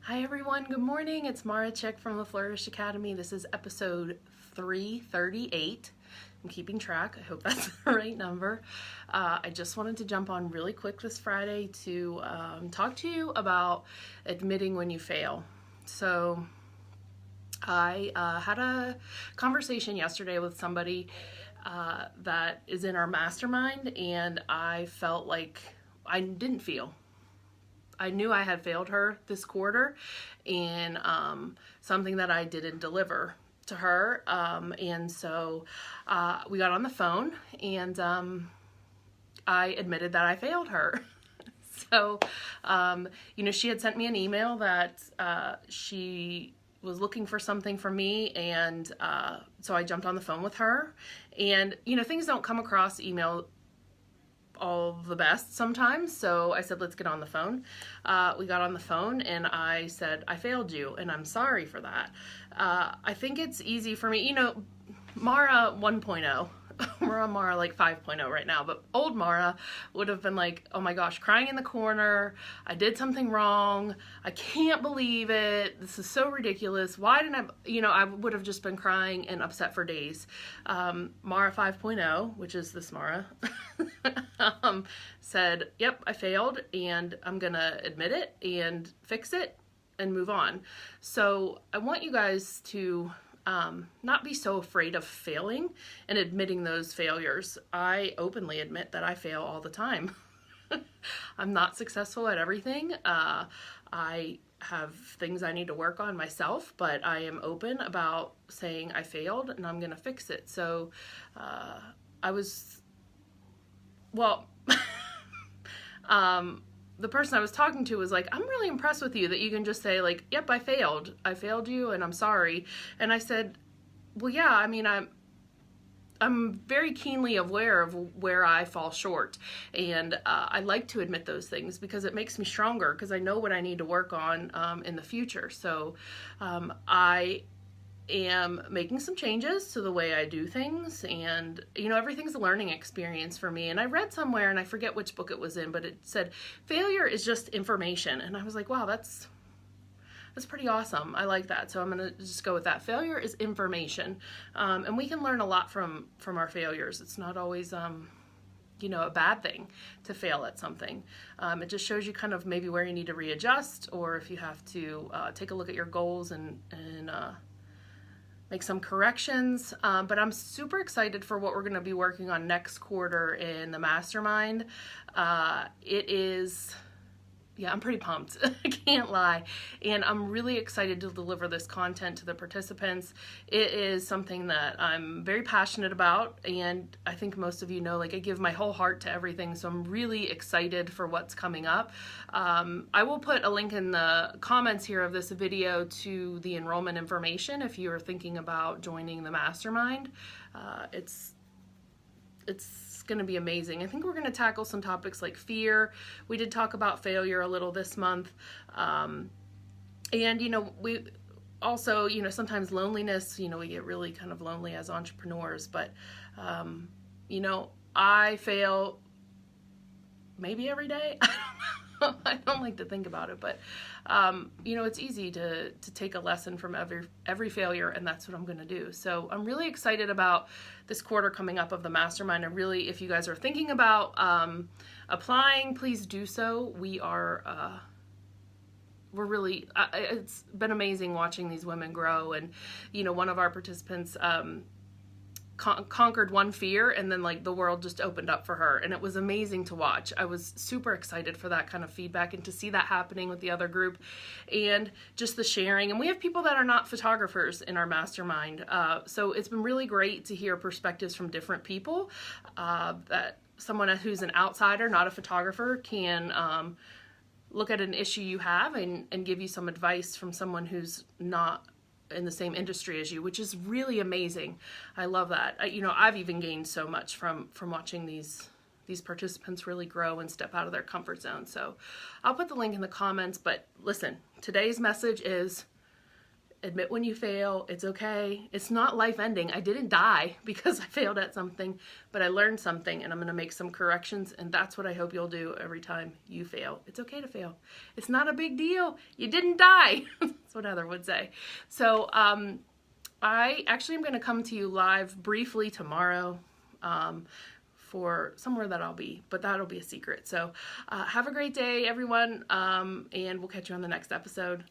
Hi everyone, good morning. It's Mara Chick from the Flourish.Academy. This is episode 338. I'm keeping track. I hope that's the right number. I just wanted to jump on really quick this Friday to talk to you about admitting when you fail. So I had a conversation yesterday with somebody that is in our mastermind, and I felt like I knew I had failed her this quarter in something that I didn't deliver to her. And so we got on the phone, and I admitted that I failed her. So, she had sent me an email that she was looking for something from me, and so I jumped on the phone with her. And, things don't come across email all the best sometimes, so I said, let's get on the phone. We got on the phone, and I said, I failed you, and I'm sorry for that. I think it's easy for me, Mara 1.0, we're on Mara like 5.0 right now, but old Mara would have been like, oh my gosh, crying in the corner, I did something wrong, I can't believe it, this is so ridiculous, why didn't I would have just been crying and upset for days. Mara 5.0, which is this Mara, said, yep, I failed, and I'm gonna admit it and fix it and move on. So I want you guys to not be so afraid of failing and admitting those failures. I openly admit that I fail all the time. I'm not successful at everything. I have things I need to work on myself, but I am open about saying I failed and I'm going to fix it. So the person I was talking to was like, I'm really impressed with you that you can just say like, yep, I failed you and I'm sorry. And I said, well, yeah, I mean, I'm very keenly aware of where I fall short, and I like to admit those things because it makes me stronger, because I know what I need to work on in the future. So I am making some changes to the way I do things, and everything's a learning experience for me. And I read somewhere, and I forget which book it was in, but it said failure is just information, and I was like, wow, that's pretty awesome. I like that, so I'm gonna just go with that. Failure is information, and we can learn a lot from our failures. It's not always a bad thing to fail at something. It just shows you kind of maybe where you need to readjust, or if you have to take a look at your goals and make some corrections. But I'm super excited for what we're going to be working on next quarter in the mastermind. I'm pretty pumped. I can't lie. And I'm really excited to deliver this content to the participants. It is something that I'm very passionate about, and I think most of you know, like, I give my whole heart to everything, so I'm really excited for what's coming up. I will put a link in the comments here of this video to the enrollment information if you're thinking about joining the mastermind. It's going to be amazing. I think we're going to tackle some topics like fear. We did talk about failure a little this month. And, we also, sometimes loneliness, we get really kind of lonely as entrepreneurs, but, I fail maybe every day. I don't like to think about it, but, it's easy to take a lesson from every failure, and that's what I'm going to do. So I'm really excited about this quarter coming up of the mastermind. If you guys are thinking about applying, please do so. We're really, it's been amazing watching these women grow, and, one of our participants, conquered one fear, and then like the world just opened up for her, and it was amazing to watch. I was super excited for that kind of feedback and to see that happening with the other group, and just the sharing. And we have people that are not photographers in our mastermind, so it's been really great to hear perspectives from different people, that someone who's an outsider, not a photographer, can look at an issue you have and give you some advice from someone who's not in the same industry as you, which is really amazing. I love that. I've even gained so much from watching these participants really grow and step out of their comfort zone. So I'll put the link in the comments, but listen, today's message is Admit when you fail. It's okay. It's not life-ending. I didn't die because I failed at something, but I learned something, and I'm going to make some corrections, and that's what I hope you'll do every time you fail. It's okay to fail. It's not a big deal. You didn't die. That's what Heather would say. So I actually am going to come to you live briefly tomorrow for somewhere that I'll be, but that'll be a secret. So have a great day, everyone, and we'll catch you on the next episode.